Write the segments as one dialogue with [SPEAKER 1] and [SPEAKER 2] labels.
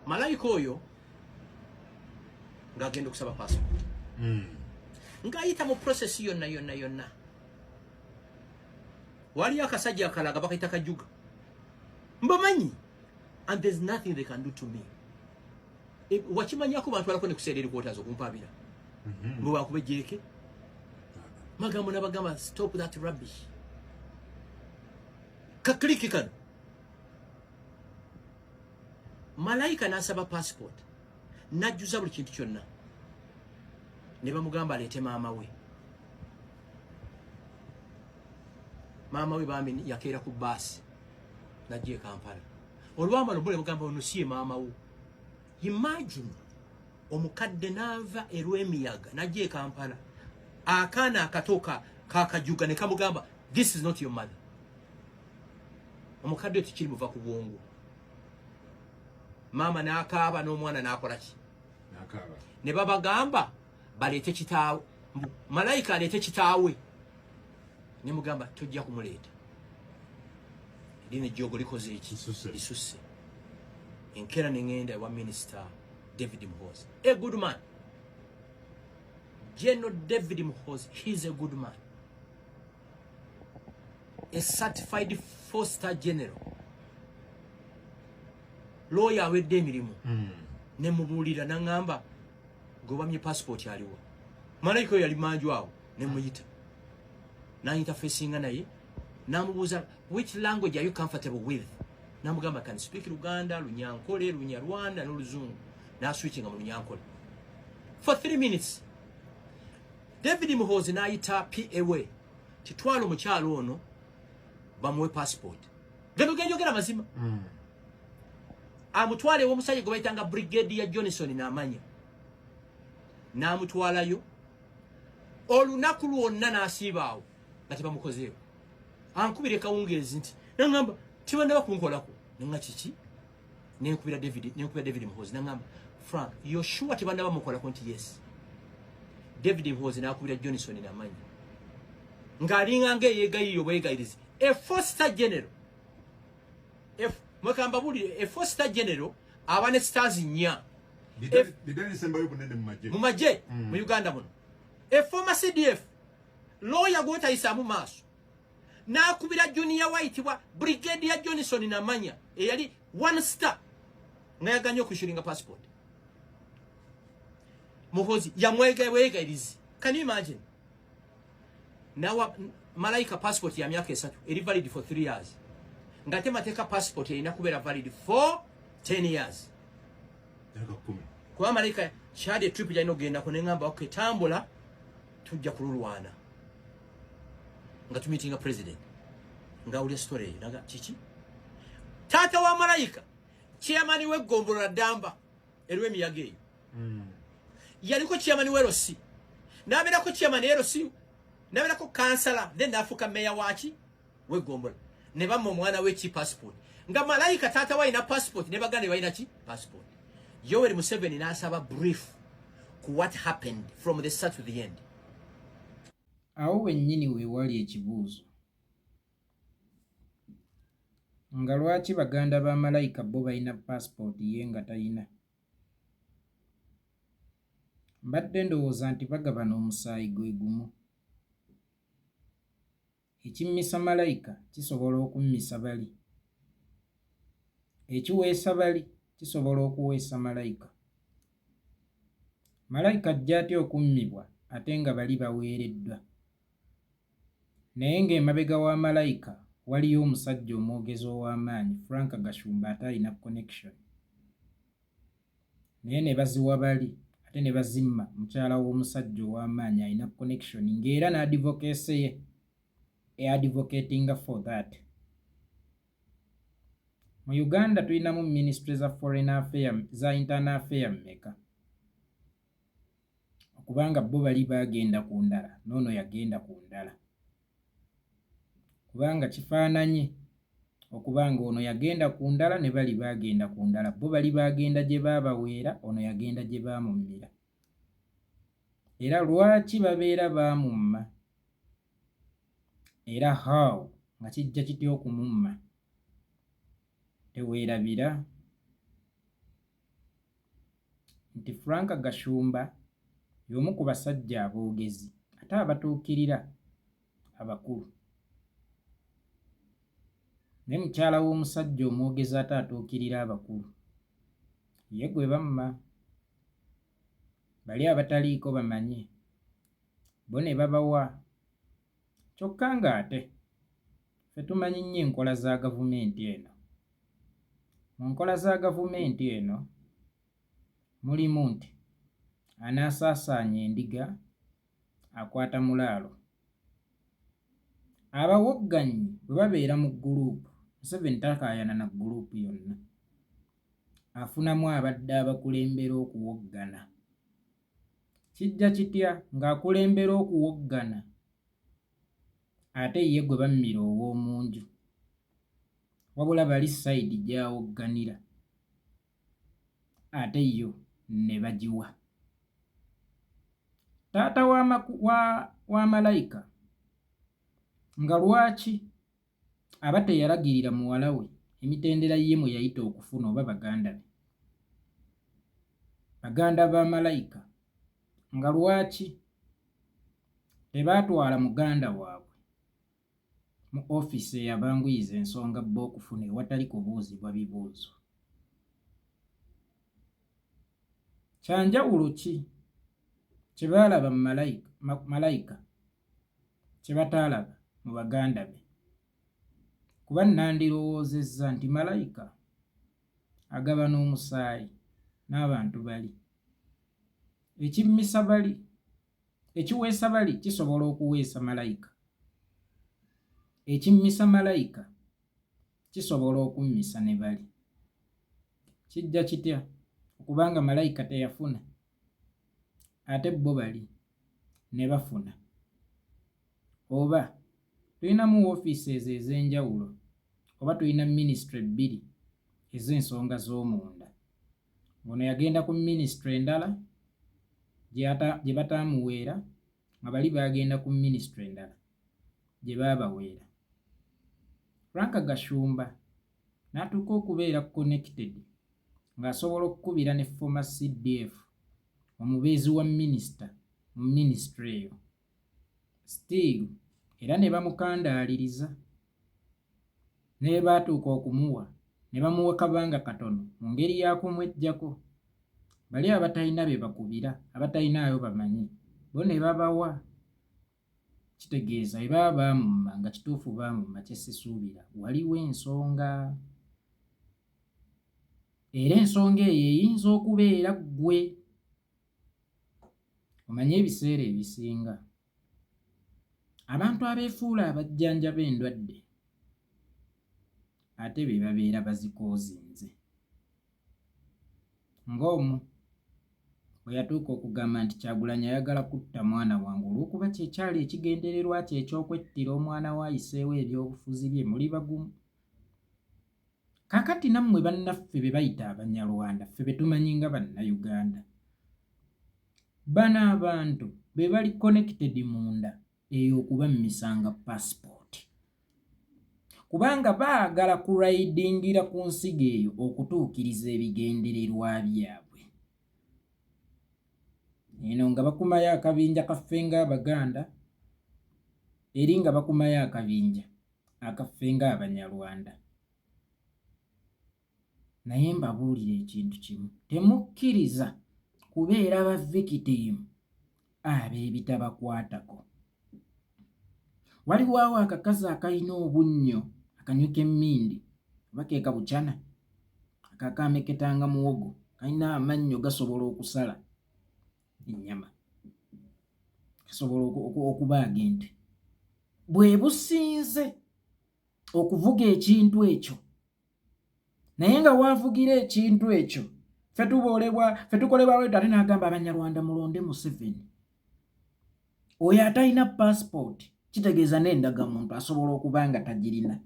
[SPEAKER 1] malayika oyo ng'agenda okusaba passport ng'ayita mu process yonna waliyo akasajja akalaga bakayita kajuga mbamanyi and there's nothing they can do to me wakimanyako bantu balako ne kuseera erikwotazo okumpaabira bwe bakuba ejjeeke magambo nabagamba stop that rubbish kakliki kano malayika n'asaba passport n'ajjuza buli kintu kyonna ne bamugamba aleete maama we bambi yakeera ku baasi najja e Kampala olwamala obule mugamba ono si ye maama wo imagine omukadde n'ava erw'emiyaga najja e Kampala akaana akatoka kakajuga ne kamugamba this is not your mother omukadde tikiri muva ku bwongo maama n'akaaba n'omwana n'akola ki ne babagamba baleete kitaawe malayika aleete kitaawe ne mugamba tojja kumuleeta lino ejjogo likoze eki lisusse enkera ne ngenda ewa minisita David Muhoozi a good man General David Muhoozi he's a good man a certified 4-star general lawyer awedde emirimu ne mubuulira n'angamba gobamye passport aliwo malayika oyo yali manju awo ne muyita n'interfacing naye namubuuza which language are you comfortable with namugamba can speak Luganda Lunyankole Lunyarwanda n'Oluzungu n'aswitchinga mu Lunyankole for 3 minutes David Muhoozi n'ayita PA titwala omukyalo ono bamuwe passport genogera mazima amutwale omusajja gwe bayitanga Brigadier Johnson n'amanya n'amutwalayo olunaku lwonna n'asiibaawo nga tebamukozeewo ankubire kawungeezi nti nangamba tibanda bakunkolako nenga kiki nenkubira David Muhoozi nangamba Frank you're sure tibanda bamukolako nti yes David Muhoozi n'akubira Johnson n'amanya ng'alinga ng'eyeegayiyo bwegayirizi a 4-star general mwekamba buli a 4-star general aba ne stars 4 mu magye mu Uganda muno a former CDF lawyer gwotayisa mu maaso n'akubira junior white wa Brigadier Johnson n'amanya eyali 1 star ngayaganya okushiringa passport Muhoozi yamwegayirizi can you imagine now malayika passport ya myaka 3 eri valid for 3 years ngate mateka passport erina kubeera valid for 10 years kwa malayika kyade trip jalina ogenda ko nengamba okay tambula tujja kululwana nga tumitinga president nga uli story naga chichi tata wa malayika chairman we Gombolola Damba erwe miyage yaliko chairman we Rosi nabera ko chairman we Rosi nabera ko kansala then afuka meya wachi we Gombolola ne bammo mwana we chi passport nga malayika tata wa ina passport ne bagane wa ina chi passport Yoweri Museveni n'asaba brief ku what happened from the start to the end.
[SPEAKER 2] Awo wennyini we wali ekibuuzo nga lwaki baganda ba malayika bo balina passport ye nga talina. Mbadde ndowooza nti bagabana omusaayi gwe gumu. Ekimmisa malayika kisobola okummisa bali. Ekiweesa bali kisobola okuweesa malayika. Malayika ajja atya okummibwa ate nga bali baweereddwa. Naye ng'emabega wa malayika waliyo omusajja omwogezi ow'amaanyi Frank Gashumba ate alina connection. Naye ne baziwa bali ate ne bazimma mukyala w'omusajja ow'amaanyi alina connection ng'era n'advocacy ye advocating for that. Mu Uganda tulinamu ministry za foreign affairs za internal affairs mmeka. Okubanga bo bali bagenda ku ndala noono yagenda ku ndala. Kubanga kifaananye okubanga ono yagenda ku ndala ne bali bagenda ku ndala. Bo bali bagenda gye baabaweera ono yagenda gye baamummira. Era lwaki babeera baamumma? Era how nga kijja kitya okumumma? Teweerabira. nti Frank Gashumba y'omu ku basajja aboogezi ate abatuukirira abakulu. Ne mukyala w'omusajja omwogezi ate atuukirira abakulu ye gwe bamma. Bali abataliiko bamanye bo ne babawa. Kyokka ng'ate ffe tumanyi nnyo enkola za gavumenti eno. Mu nkola za gavumenti eno mulimu nti anaasaasaanya endiga akwata mulaalo. Abawogganyi bwe babeera mu guruupu, Museveni takaayana na guruupu yonna, afunamu abadde abakulembera okuwoggana. Kijja kitya ng'akulembera okuwoggana ate ye gwe bammira ow'omunju, wabula bali sayidi gy'awogganira ate yo ne bagiwa. Taata wa Malayika nga lwaki aba teyalagirira muwala we emitendera ye mwe yayita okufuna oba baganda be, baganda ba Malayika nga lwaki tebaatwala muganda waabwe mu ofiisi eyabanguyiza ensonga bba okufuna ewatali kubuuzibwa bibuuzo? Kyanjawulo ki kye baalaba mu Malayika kye bataalaba mu baganda be? Kuba nandirowoozezza nti Malayika agaba n'omusaayi n'abantu bali. Ekimmisa bali, ekiweesa bali kisobola okuweesa Malayika. Ekimmisa Malayika kisobola okummisa ne bali. Kijja kitya okubanga Malayika teyafuna ate bo bali ne bafuna? Oba tulinamu woofiisi ezo ez'enjawulo, oba tulina minisitule bbiri ez'ensonga z'omunda. Ono yagenda ku minisitule endala gye bataamuweera, nga bali bagenda ku minisitule endala gye baabaweera. Frank Gashumba n'atuuka okubeera connected ng'asobola okukubira ne former CDF omubeezi wa minisita mu minisitule eyo. Still era ne bamukandaaliriza, ne baatuuka okumuwa ne bamuwa kabanga katono mu ngeri y'akumweggyako. Bali abatalina be bakubira, abatalinaayo bamanyi, bo ne babawa. Kitegeeza bwe baba baamumma nga kituufu baamumma kye sisuubira, waliwo ensonga. Era ensonga eyo eyinza okubeera ggwe. Omanye ebiseera ebisinga abantu abeefuula abajjanjaba endwadde ate be babeera bazikoozinze. Ng'omu bwe yatuuka okugamba nti Kyagulanyi ayagala kutta mwana wange olw'okuba kyekyali ekigendererwa kye eky'okwettira omwana we ayiseewo ebyobufuzi bye, muli bagumu. Kaakati nammwe bannaffe be bayita Abanyarwanda, ffe be tumanyi nga Bannayuganda, bano abantu be bali connected munda ey'okubammisanga paasipooti, kubanga baagala kurayidingira ku nsigo eyo okutuukiriza ebigendererwa byabwe. Eno nga bakumayo akabinja kaffe ng'Abaganda, eri nga bakumayo akabinja akaffe ng'Abanyarwanda. Naye mbabuulira ekintu kimu, temukkiriza kubeera ba victim ab'ebitabakwatako. Waliwo awo akakazi akalina obunnyo akanyuka emmindi oba ke kabucana akakameketanga muwogo, kalina amannyo gasobola okusala ennyama, gasobola okubaaga ente. Bwe businze okuvuga ekintu ekyo, naye nga waavugira ekintu ekyo ffe tukolebwa lwetu ate n'agamba Abanyarwanda mulonde Museveni. Oyo atalina paasipooti kitegeeza n'endagamuntu asobola okuba nga tagirina.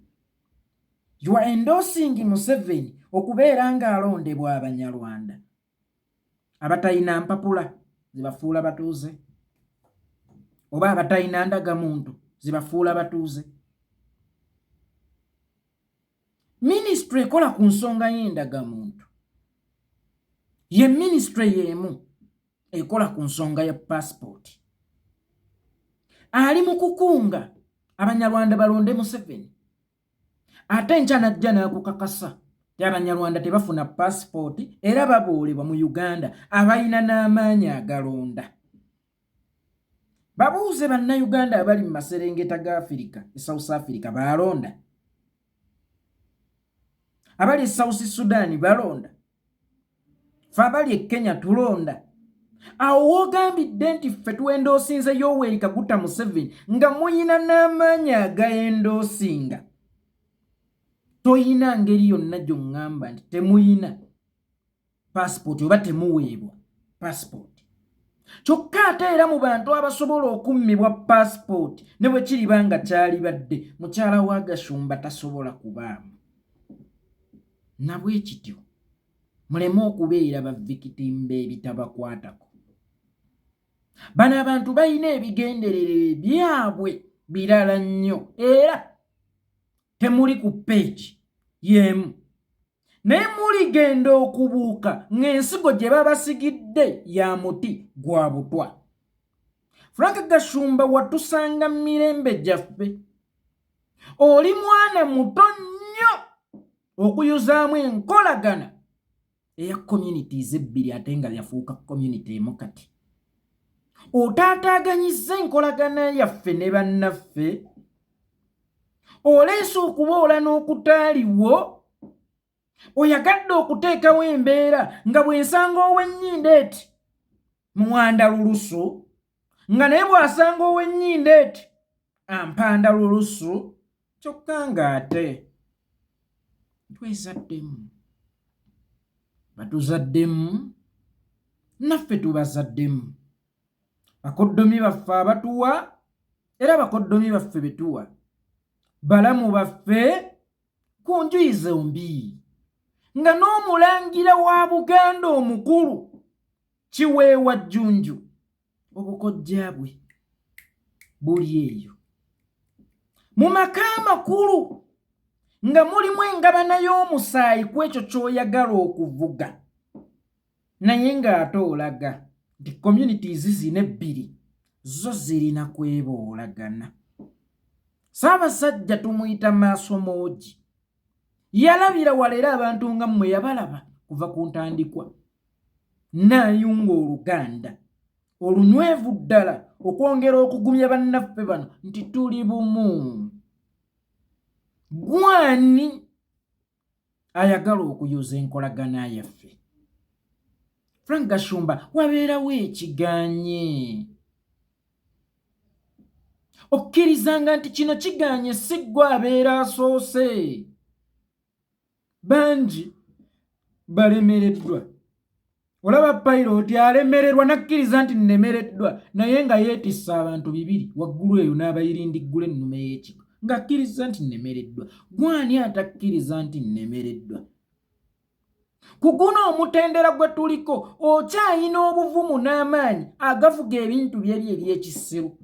[SPEAKER 2] You are endorsing Museveni okubeera ng'alondebwa Abanyarwanda abatalina mpapula zibafuula batuuze, oba abatalina ndagamuntu zibafuula batuuze. Minisitule ekola ku nsonga y'endagamuntu ye ministry yemu ekola ku nsonga ya passport. Ali mu kukunga Abanyarwanda balonde Museveni. Ate nchana jana kukakasa Abanyarwanda tebafuna passport era babuulibwa mu Uganda abalina n'amaanyi agalonda. Babuuze bannayuganda abali mu maserengeta ga Africa, South Africa balonda. Abali South Sudan balonda. Fabali Kenya tulonda. Awo ogambidde nti ffe tuendoosinze Yoweri Kaguta Museveni nga muyina n'amaanyi agaendoosinga. Toyina ngeri yonna gy'oŋŋamba nti temuyina passport oba temuweebwa passport. Kyokka ate era mu bantu abasobola okummibwa passport ne bwe kiribanga kyali badde mukyala wa Gashumba tasobola kubaamu. Nabwe kityo muleme okubeera bavikitimu b'ebitabakwatako. Bano abantu balina ebigenderere byabwe birala nnyo era temuli ku page yemu. Naye muligenda okubuuka ng'ensigo gye babasigidde ya muti gwa butwa. Frank Gashumba watusanga mirembe gyaffe. Oli mwana muto nnyo okuyuzaamu enkolagana eya communities ebbiri ate nga yafuuka community emu kati. Otaataaganyizza enkolagana yaffe ne bannaffe. Oleese okuboola n'okutaaliwo. Oyagadde okuteekawo embeera nga bw'ensanga ow'ennyindeeti muwanda lulusu nga naye bw'asanga ow'ennyindeeti ampanda lulusu kyokka ng'ate twezaddemu. Batuzaddemu naffe tubazaddemu. Bakoddomi baffe abatuwa era bakoddomi baffe betuwa. Balamu baffe ku njuyi zombi. Nga n'omulangira wa Buganda omukulu Kiweewa Jjunju obukojja bwe buli eyo. Mu maka amakulu nga mulimu engabana y'omusaayi ku ekyo ky'oyagala okuvuga. Naye ng'ate olaga nti communities zino ebbiri zo zirina kweboolagana. Ssaabasajja tumuyita Maasomoogi yalabira walera abantu nga mmwe yabalaba kuva ku ntandikwa. Naayunga Oluganda olunywevu ddala okwongera okugumya bannaffe bano nti tuli bumu. Gwani ayagala okuyuza enkolagana yaffe? Frank Gashumba wabeerawo ekiganye. Okkirizanga nti kino kiganye si ggwe abeera asoose. Bangi balemereddwa. Olaba Pilot alemererwa nakkiriza nti nnemereddwa naye nga yeetissa abantu bibiri waggulu eyo n'abayirindiggula ennume y'ekiko ng'akkiriza nti nnemereddwa. Gwani atakkiriza nti nnemereddwa? Ku guno omutendera gwe tuliko okyayina obuvumu n'amaanyi agavuga ebintu byeri eby'ekisiru.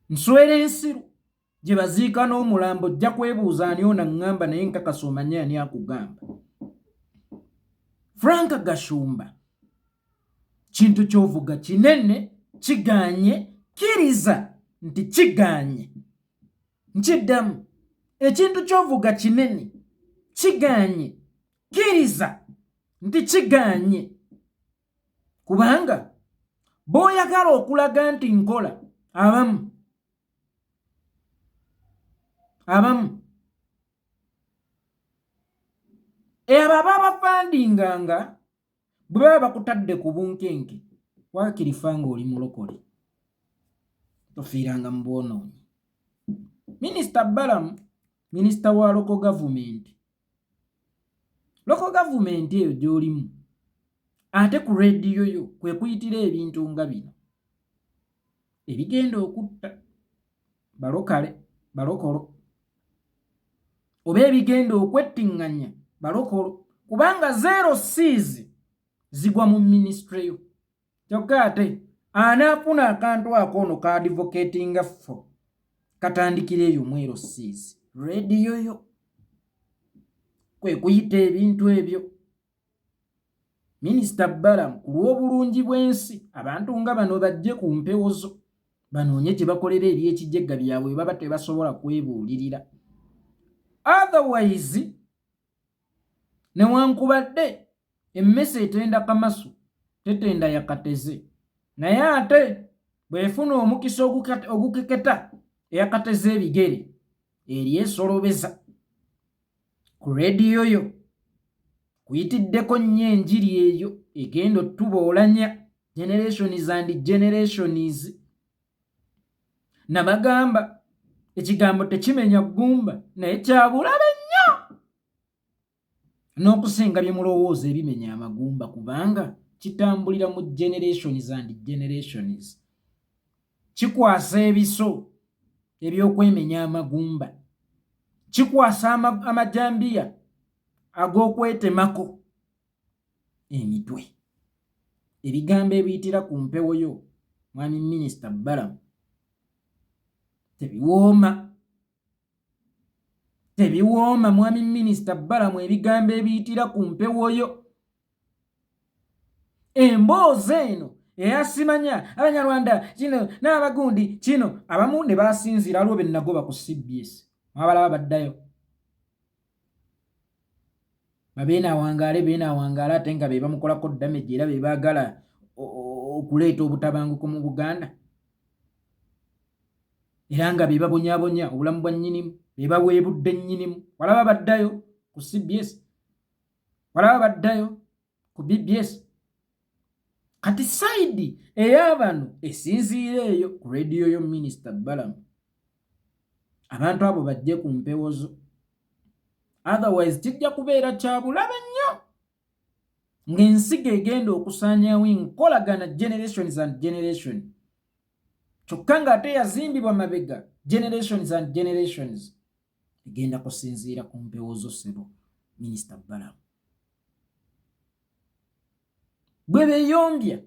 [SPEAKER 2] Nswera ensiru gye baziika n'omulambo ojja kwebuuza ani onaŋŋamba naye nkakasa omanyi ani akugamba. Frank Gashumba kintu ky'ovuga kinene kiganye kkiriza nti kiganye. Nkiddamu ekintu ky'ovuga kinene kiganye kkiriza nti kiganye. Kubanga b'oyagala okulaga nti nkola abamu abo ababafandinganga bwe baba bakutadde ku bunkenke waakirifa ng'oli mulokole tofiiranga mu bwonoonyi. Minisita Balamu minisita wa local government eyo gy'olimu ate ku rediyo yo kwe kuyitira ebintu nga bino ebigenda okutta balokolo oba ebigenda okwettiŋŋanya balokolo kubanga 0 C's zigwa mu ministry yo. Kyokka ate anaafuna akantu akono ka advocatinga fo katandikira eyo mu 0 C's. Rediyo yo kwe kuyita ebintu ebyo. Minisita Balamu ku lw'obulungi bw'ensi abantu nga bano bajje ku mpewo zo banoonye gye bakolera eby'ekijjegga byabwe bye baba tebasobola kwebuulirira. Otherwise newankubadde emmese etenda kamasu tetenda yakateze, naye ate bw'efuna omukisa ogukeketa eyakateze ebigere eryesolobeza ku rediyo yo kuyitiddeko nnyo enjiri eyo egenda otuboolanya generations and generations. Nabagamba ekigambo tekimenya ggumba naye kyabulabe nnyo n'okusinga bye mulowooza ebimenya amagumba, kubanga kitambulira mu generations and generations. Kikwasa ebiso eby'okwemenya amagumba, kikwasa amajambiya ag'okwetemako emitwe. Ebigambo ebiyitira ku mpewo yo mwami Minisita Balamu tebiwooma mwami Minisita Balamu, ebigambo ebiyitira ku mpewo yo. Emboozi eno eyasimanya Abanyarwanda kino n'abagundi kino, abamu ne basinzira aliwo bennagoba ku CBS, abalaba baddayo beenawangaale ate nga be bamukolako damage era be baagala okuleeta obutabanguko mu Buganda, era nga be babonyabonya obulamu bwa nnyinimu, be baweebudde nnyinimu. Walaba baddayo ku CBS, walaba baddayo ku BBS. Kati sayidi ey'abano esinziira eyo ku rediyo yo Minisita Balamu, abantu abo bajje ku mpewo zo. Otherwise kijja kubeera kya bulabe nnyo ng'ensigo egenda okusaanyaawo enkolagana generations and generations, kyokka ng'ate yazimbibwa mabega generations and generations, egenda kusinziira ku mpewo zo ssebo Minisita Balamu. Bwe beeyombya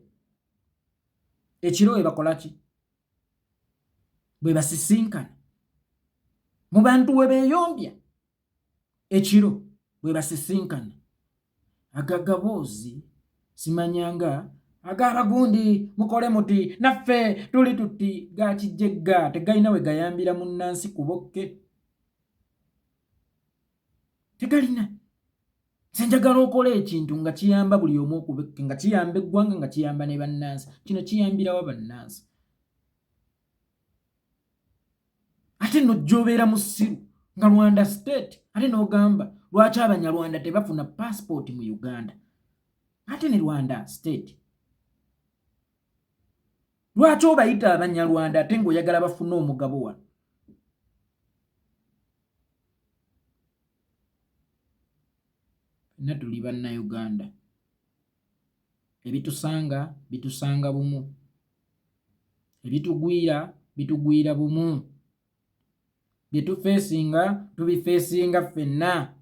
[SPEAKER 2] ekiro we bakola ki? Bwe basisinkana mu bantu we beeyombya ekiro bwe basisinkana, agagaboozi simanyanga ag'abagundi mukole muti naffe tuli tuti, gakijjegga tegalina we gayambira munnansi ku bokke, tegalina. Senjagala okola ekintu nga kiyamba buli omu okubekke, nga kiyamba eggwanga, nga kiyamba ne bannansi. Kino kiyambirawa bannansi? Ate n'ojja mu ssiru nga Rwanda state, ate n'ogamba lwaki Abanyarwanda tebafuna passport mu Uganda, ate ne Rwanda state. Lwaki obayita Abanyarwanda ate ng'oyagala bafune omugabo wano? Fenna tuli Bannayuganda, ebitusanga bitusanga bumu, ebitugwira bitugwira bumu, bye tufeesinga tubifeesinga ffenna,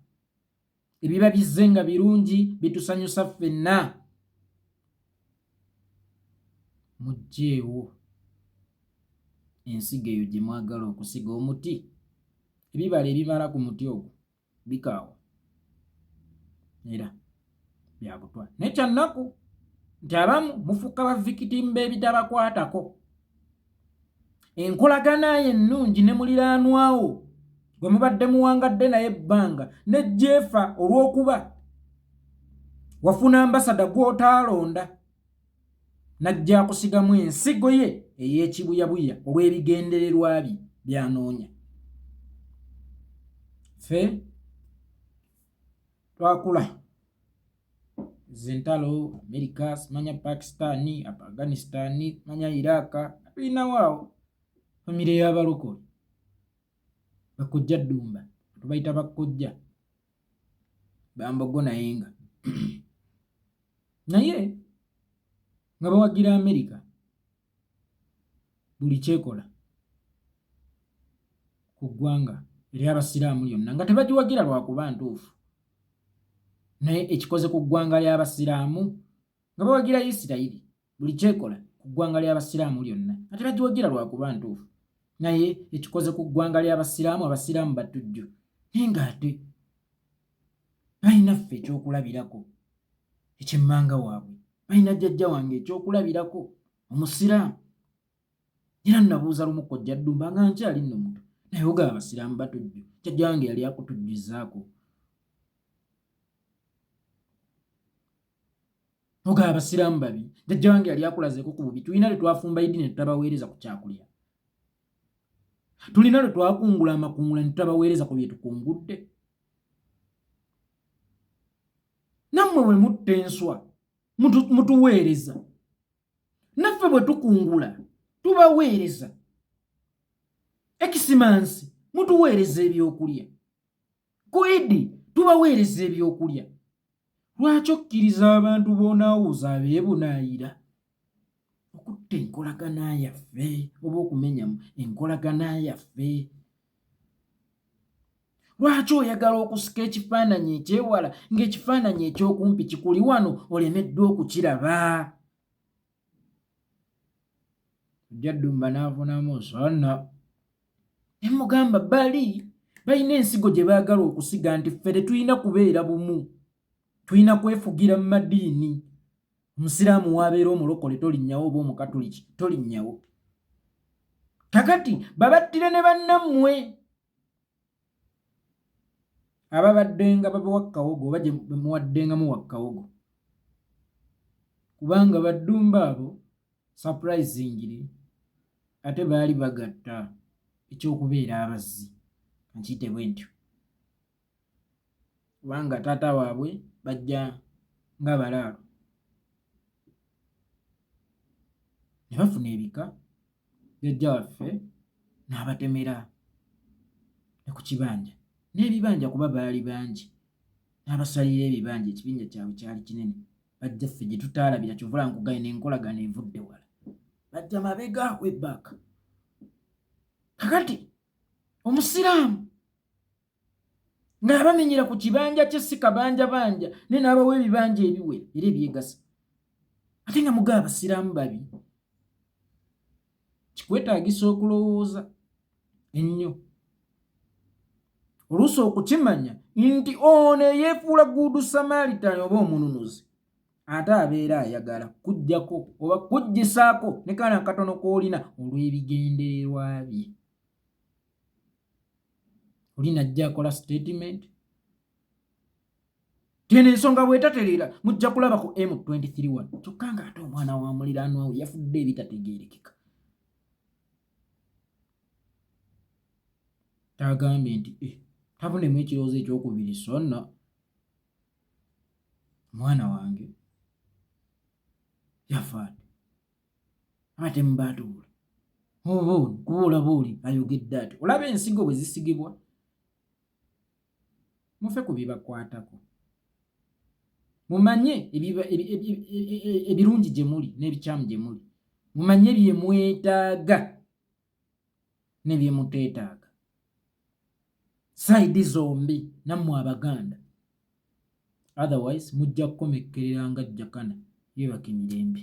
[SPEAKER 2] ebiba bizze nga birungi bitusanyusa ffenna. Muggyeewo ensigo eyo gye mwagala okusiga omuti, ebibala ebimala ku muti ogwo bikaawa era byabutwa. Naye kyannaku nti abamu mufuuka bavikitimu b'ebitabakwatako. Enkolagana ye ennungi ne muliraanwawo gwe mubadde muwangadde naye ebbanga nejjeefa olw'okuba wafuna ambasada gw'otaalonda najja kusigamu ensigo ye ey'ekibuyabuya olw'ebigendererwa bye by'anoonya. Ffe twakula zentalo Amerika, simanya Pakistani, Afghanistani, manya Iraka, tulinawo famire y'abalokole bakojja ddumba, tubayita bakojja bambogo naye nga naye nga bawagira Amerika buli kyekola ku ggwanga ery'abasiraamu lyonna nga tebagiwagira lwakuba ntuufu, naye ekikoze ku ggwanga ly'abasiraamu nga bawagira Isirayiri buli kyekola ku ggwanga ly'abasiraamu lyonna nga tebagiwagira lwakuba ntuufu, naye ekikoze ku ggwanga ly'abasiraamu, abasiraamu batujju naye ng'ate balina ffe ekyokulabirako. ekyemmanga waabwe balina jjajja wange ekyokulabirako omusiraamu era nabuuza lumu kojja Ddumba nga nkyali nno muto naye ogaba abasiraamu batujju jjajja wange yali akutujjuzaako ogaba abasiraamu babi jjajja wange yali akulazeeko ku bubi tulina lwe twafumba idi ne tutabaweereza ku kyakulya tulina lwe twakungula amakungula ne tutabaweereza ku bye tukungudde nammwe bwe mutta enswa mutuweereza naffe bwe tukungula tubaweereza ekisimansi mutuweereza ebyokulya ku idi tubaweereza ebyokulya lwaki okkiriza abantu b'onaawuza abeebunaayira okutta enkolagana yaffe oba okumenyamu enkolagana yaffe lwaki oyagala okusika ekifaananyi ekyewala ng'ekifaananyi ekyokumpi kikuli wano olemeddwa okukiraba ojja Ddumba n'avunamu nsonna ne mugamba balina ensigo gye baagala okusiga nti ffe tetulina kubeera bumu tulina kwefugira mu madiini omusiraamu waabeera omulokole tolinnyawo oba omukatuliki tolinnyawo kakati babattire ne bannammwe ababaddenga babawa kawogo oba gye muwaddengamu wa kawogo kubanga Baddumba abo surprisingly ate baali bagatta ekyokubeera abazzi nkiyite bwe ntyo kubanga taata waabwe bajja nga balaalo ne bafuna ebika jjajja waffe n'abatemera ne ku kibanja n'ebibanja kuba baali bangi n'abasalira ebibanja ekibinja kyabwe kyali kinene bajja ffe gye tutaalabira kyovula nkugaye n'enkolagana evudde wala bajja mabega w'ebbaka kakati omusiraamu ng'abamenyera ku kibanja kye si kabanja banja naye n'abawa ebibanja ebiwera era ebyegasa ate nga mugaba abasiraamu babi kikwetaagisa okulowooza ennyo oluusi okukimanya nti ono eyeefuula guudu Samaritan oba omununuzi ate abeera ayagala kujjako oba kujjisaako ne kaana katono k'olina olw'ebigendererwa bye oli najja akola statement tiena ensonga bw'etatereera mujja kulaba ku M23 kyokka ng'ate omwana wa muliraanwa we yafudde ebitategeerekeka tagambe nti tabunemu ekirowoozo ekyokubiri sonna omwana wange yafaadde ate mubaatuula obooni kubuula buuli ayogedde ati olaba ensigo bwe zisigibwa mufe ku bibakwatako mumanye ebirungi gye muli n'ebikyamu gye muli mumanye bye mwetaaga ne bye muteetaaga saidi zombi nammwe Abaganda otherwise mujja kukomekkerera nga jjakana yebaka emirembe